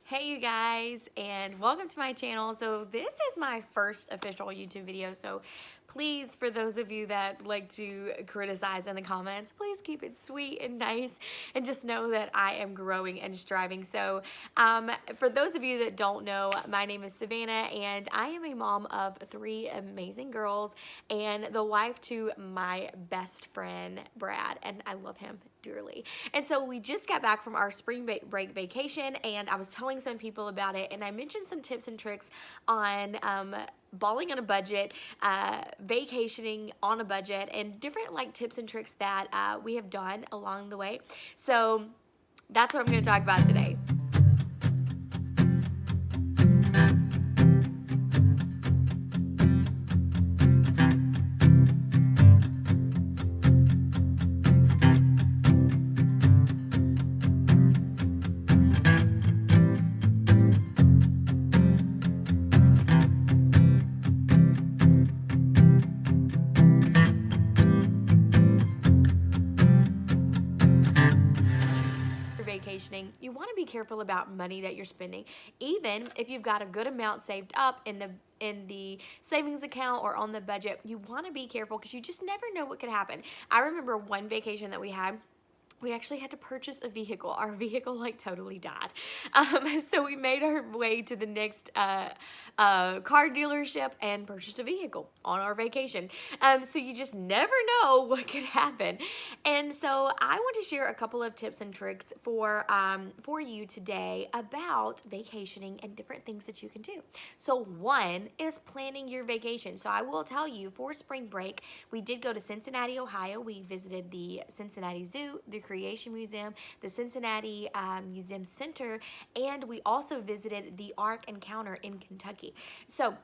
Hey you guys, and welcome to my channel. So this is my first official YouTube video, so please, for those of you that like to criticize in the comments, please keep it sweet and nice and just know that I am growing and striving. So for those of you that don't know, my name is Savannah and I am a mom of 3 amazing girls and the wife to my best friend Brad, and I love him dearly. And so we just got back from our spring break vacation, and I was telling some people about it, and I mentioned some tips and tricks on balling on a budget, vacationing on a budget, and different like tips and tricks that we have done along the way. So that's what I'm going to talk about today. Vacationing, you want to be careful about money that you're spending. Even if you've got a good amount saved up in the savings account or on the budget, you want to be careful because you just never know what could happen. I remember one vacation that we had. We actually had to purchase a vehicle. Our vehicle like totally died. So we made our way to the next car dealership and purchased a vehicle on our vacation. So you just never know what could happen. And so I want to share a couple of tips and tricks for you today about vacationing and different things that you can do. So one is planning your vacation. So I will tell you, for spring break, we did go to Cincinnati, Ohio. We visited the Cincinnati Zoo, the Creation Museum, the Cincinnati Museum Center, and we also visited the Ark Encounter in Kentucky. So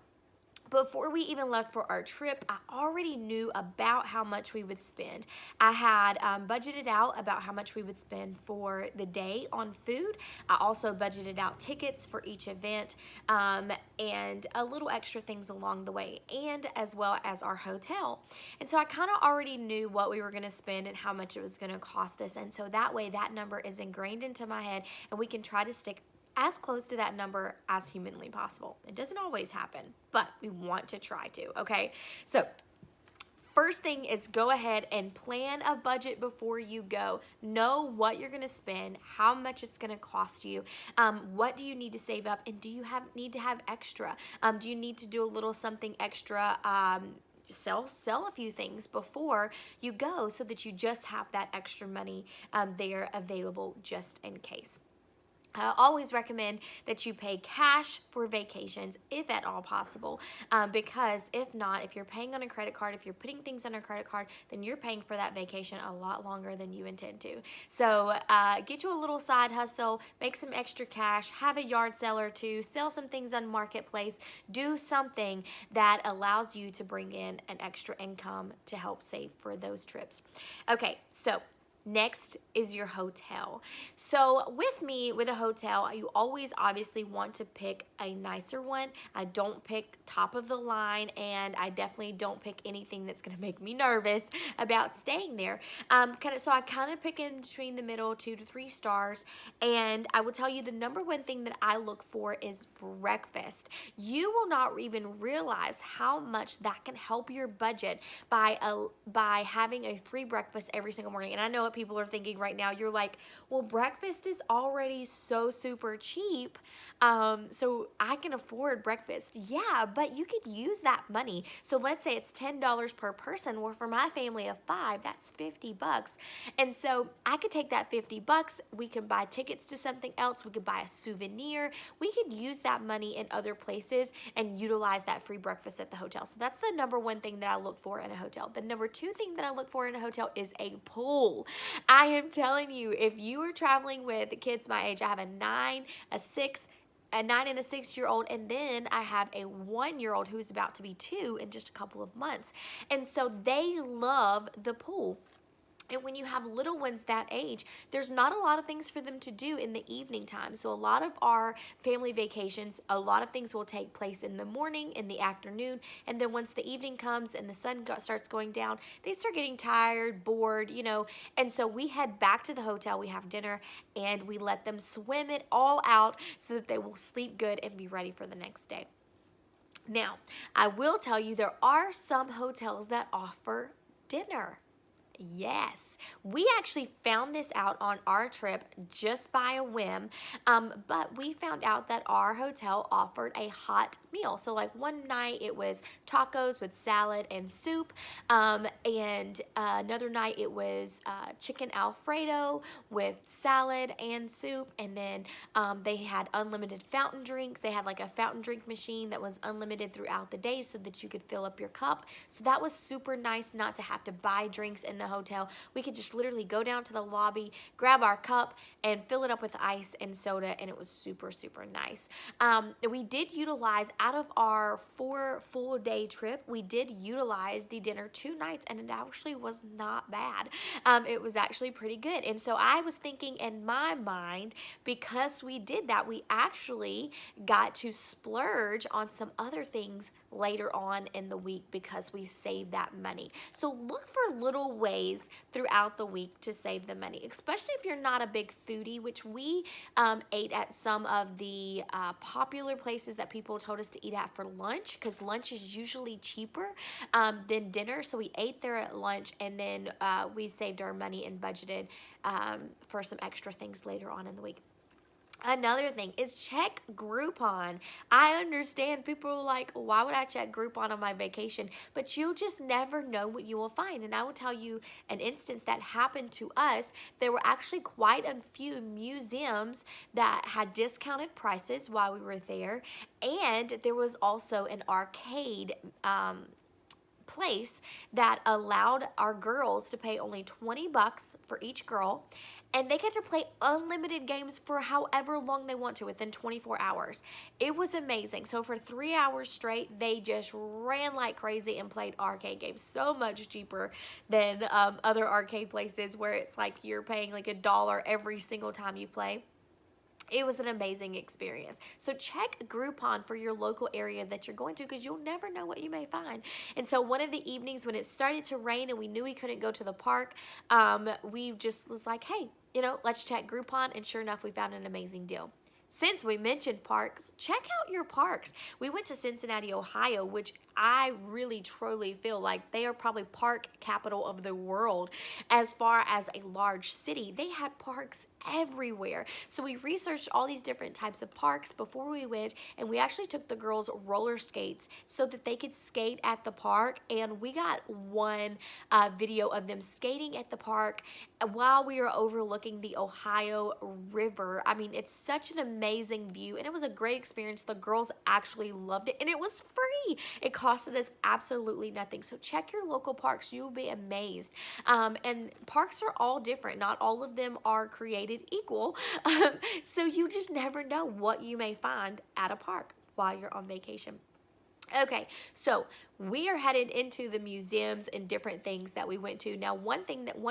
before we even left for our trip, I already knew about how much we would spend. I had budgeted out about how much we would spend for the day on food. I also budgeted out tickets for each event and a little extra things along the way, and as well as our hotel. And so I kind of already knew what we were going to spend and how much it was going to cost us. And so that way that number is ingrained into my head and we can try to stick as close to that number as humanly possible. It doesn't always happen, but we want to try to, okay? So first thing is go ahead and plan a budget before you go. Know what you're going to spend, how much it's going to cost you, what do you need to save up, and do you need to have extra? Do you need to do a little something extra? Sell a few things before you go so that you just have that extra money there available just in case. I always recommend that you pay cash for vacations if at all possible, because if not, if you're paying on a credit card, if you're putting things on a credit card, then you're paying for that vacation a lot longer than you intend to. So get you a little side hustle, make some extra cash, have a yard sale or two, sell some things on Marketplace, do something that allows you to bring in an extra income to help save for those trips. Okay, so next is your hotel. So with a hotel, you always obviously want to pick a nicer one. I don't pick top of the line, and I definitely don't pick anything that's going to make me nervous about staying there. So I kind of pick in between the middle, 2 to 3 stars, and I will tell you the number one thing that I look for is breakfast. You will not even realize how much that can help your budget by having a free breakfast every single morning. And I know what people are thinking right now. You're like, well, breakfast is already so super cheap, so I can afford breakfast. Yeah, but you could use that money. So let's say it's $10 per person. Well, for my family of 5, that's $50. And so I could take that $50. We could buy tickets to something else. We could buy a souvenir. We could use that money in other places and utilize that free breakfast at the hotel. So that's the number one thing that I look for in a hotel. The number 2 thing that I look for in a hotel is a pool. I am telling you, if you are traveling with kids my age, I have a 9, a 6, a 9 and a 6-year-old, and then I have a 1-year-old who's about to be 2 in just a couple of months. And so they love the pool. And when you have little ones that age, there's not a lot of things for them to do in the evening time. So a lot of our family vacations, a lot of things will take place in the morning, in the afternoon, and then once the evening comes and the sun starts going down, they start getting tired, bored, and so we head back to the hotel, we have dinner, and we let them swim it all out so that they will sleep good and be ready for the next day. Now, I will tell you there are some hotels that offer dinner. Yes, we actually found this out on our trip just by a whim, but we found out that our hotel offered a hot meal. So like one night it was tacos with salad and soup, and another night it was chicken Alfredo with salad and soup, and then they had unlimited fountain drinks. They had like a fountain drink machine that was unlimited throughout the day so that you could fill up your cup. So that was super nice not to have to buy drinks in the hotel. We could just literally go down to the lobby, grab our cup, and fill it up with ice and soda, and it was super, super nice. We did utilize, out of our 4 full day trip, we did utilize the dinner 2 nights, and it actually was not bad. It was actually pretty good. And so I was thinking in my mind, because we did that, we actually got to splurge on some other things later on in the week because we saved that money. So look for little ways throughout the week to save the money, especially if you're not a big foodie, which we ate at some of the popular places that people told us to eat at for lunch, because lunch is usually cheaper than dinner. So we ate there at lunch, and then we saved our money and budgeted for some extra things later on in the week. Another thing is check Groupon. I understand people are like, why would I check Groupon on my vacation? But you'll just never know what you will find. And I will tell you an instance that happened to us. There were actually quite a few museums that had discounted prices while we were there. And there was also an arcade place that allowed our girls to pay only $20 for each girl, and they get to play unlimited games for however long they want to within 24 hours. It was amazing. So for 3 hours straight, they just ran like crazy and played arcade games, so much cheaper than other arcade places where it's like you're paying like $1 every single time you play. It was an amazing experience. So check Groupon for your local area that you're going to, because you'll never know what you may find. And so one of the evenings when it started to rain and we knew we couldn't go to the park, we just was like, hey, let's check Groupon. And sure enough, we found an amazing deal. Since we mentioned parks, check out your parks. We went to Cincinnati, Ohio, which I really truly feel like they are probably park capital of the world as far as a large city. They had parks everywhere. So we researched all these different types of parks before we went, and we actually took the girls roller skates so that they could skate at the park. And we got one video of them skating at the park while we were overlooking the Ohio River. I mean, it's such an amazing view, and it was a great experience. The girls actually loved it, and it was free. It costed us absolutely nothing. So check your local parks. You'll be amazed. And parks are all different. Not all of them are created equal. So you just never know what you may find at a park while you're on vacation. Okay, so we are headed into the museums and different things that we went to. Now, one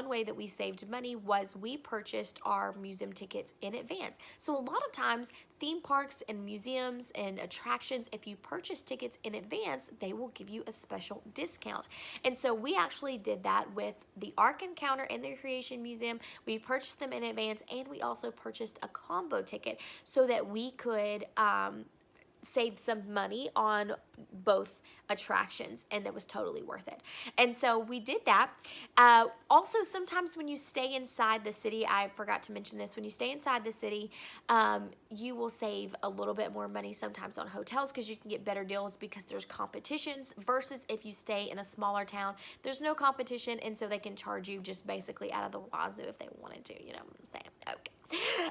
way that we saved money was we purchased our museum tickets in advance. So a lot of times, theme parks and museums and attractions, if you purchase tickets in advance, they will give you a special discount. And so we actually did that with the Ark Encounter and the Creation Museum. We purchased them in advance, and we also purchased a combo ticket so that we could save some money on both attractions, and it was totally worth it. And so we did that. Also, sometimes when you stay inside the city, I forgot to mention this, when you stay inside the city, you will save a little bit more money sometimes on hotels because you can get better deals because there's competitions, versus if you stay in a smaller town, there's no competition, and so they can charge you just basically out of the wazoo if they wanted to, you know what I'm saying? Okay.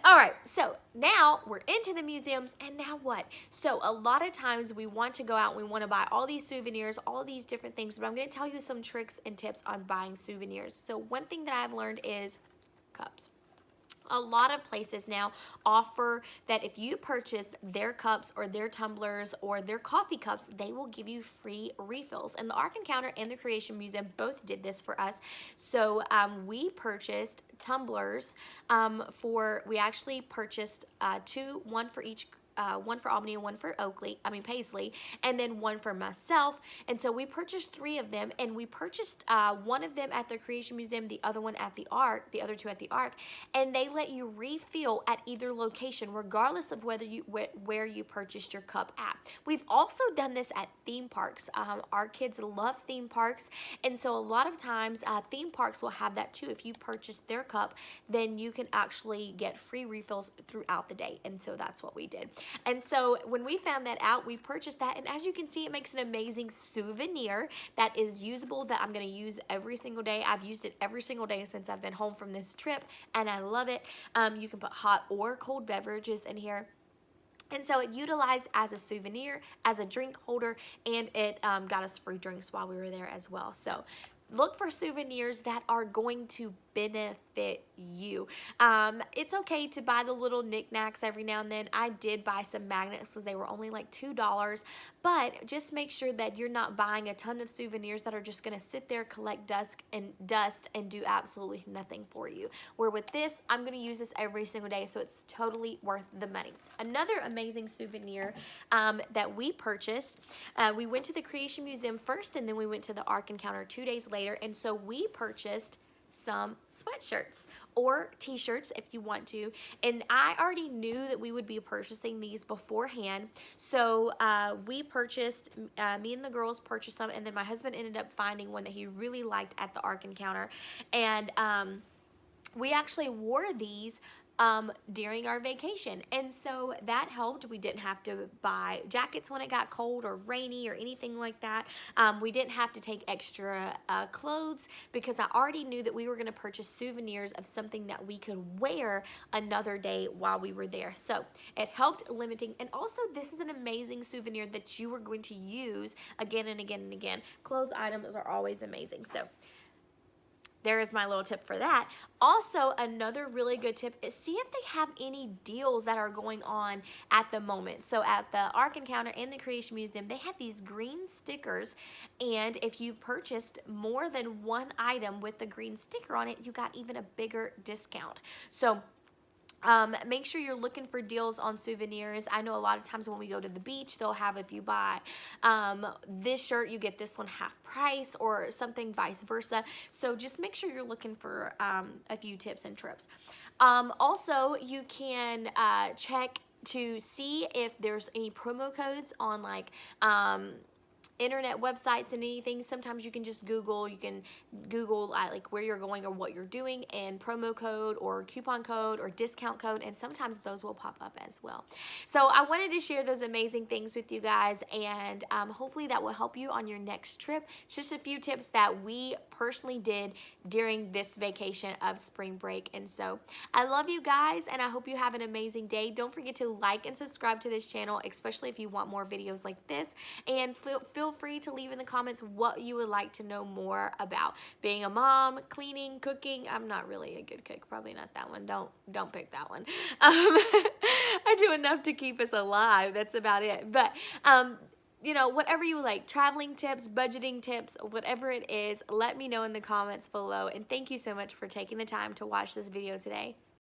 All right, so now we're into the museums, and now what? So a lot of times we want to go out and we want to buy all these souvenirs, all these different things, but I'm going to tell you some tricks and tips on buying souvenirs. So one thing that I've learned is cups. A lot of places now offer that if you purchase their cups or their tumblers or their coffee cups, they will give you free refills. And the Ark Encounter and the Creation Museum both did this for us. So we purchased tumblers we actually purchased two, one for each one for Albany and one for Paisley, and then one for myself. And so we purchased 3 of them, and we purchased one of them at the Creation Museum, the other one at the Ark, the other 2 at the Ark, and they let you refill at either location, regardless of whether where you purchased your cup at. We've also done this at theme parks. Our kids love theme parks, and so a lot of times theme parks will have that too. If you purchase their cup, then you can actually get free refills throughout the day, and so that's what we did. And so when we found that out, we purchased that, and as you can see, it makes an amazing souvenir that is usable, that I'm going to use every single day. I've used it every single day since I've been home from this trip, and I love it. You can put hot or cold beverages in here. And so it utilized as a souvenir, as a drink holder, and it got us free drinks while we were there as well. So look for souvenirs that are going to benefit you. It's okay to buy the little knickknacks every now and then. I did buy some magnets because they were only like $2, but just make sure that you're not buying a ton of souvenirs that are just going to sit there, collect dust and do absolutely nothing for you. Where with this, I'm going to use this every single day, so it's totally worth the money. Another amazing souvenir that we purchased, we went to the Creation Museum first, and then we went to the Ark Encounter 2 days later, and so we purchased some sweatshirts or t-shirts if you want to, and I already knew that we would be purchasing these beforehand, so we purchased, me and the girls purchased some, and then my husband ended up finding one that he really liked at the Ark Encounter, and we actually wore these during our vacation, and so that helped. We didn't have to buy jackets when it got cold or rainy or anything like that. We didn't have to take extra clothes because I already knew that we were going to purchase souvenirs of something that we could wear another day while we were there. So it helped limiting, and also this is an amazing souvenir that you are going to use again and again and again. Clothes items are always amazing. So there is my little tip for that. Also, another really good tip is see if they have any deals that are going on at the moment. So at the Ark Encounter and the Creation Museum, they had these green stickers, and if you purchased more than one item with the green sticker on it, you got even a bigger discount. So make sure you're looking for deals on souvenirs. I know a lot of times when we go to the beach, they'll have, if you buy this shirt, you get this one half price, or something vice versa. So just make sure you're looking for a few tips and trips. Also, you can check to see if there's any promo codes on like internet websites and anything. Sometimes you can just Google, like where you're going or what you're doing, and promo code or coupon code or discount code, and sometimes those will pop up as well. So I wanted to share those amazing things with you guys, and hopefully that will help you on your next trip. It's just a few tips that we personally did during this vacation of spring break. And so I love you guys, and I hope you have an amazing day. Don't forget to like and subscribe to this channel, especially if you want more videos like this, and feel free to leave in the comments what you would like to know more about. Being a mom, cleaning, cooking. I'm not really a good cook. Probably not that one. Don't pick that one. I do enough to keep us alive. That's about it. But you know, whatever you like, traveling tips, budgeting tips, whatever it is, let me know in the comments below. And thank you so much for taking the time to watch this video today.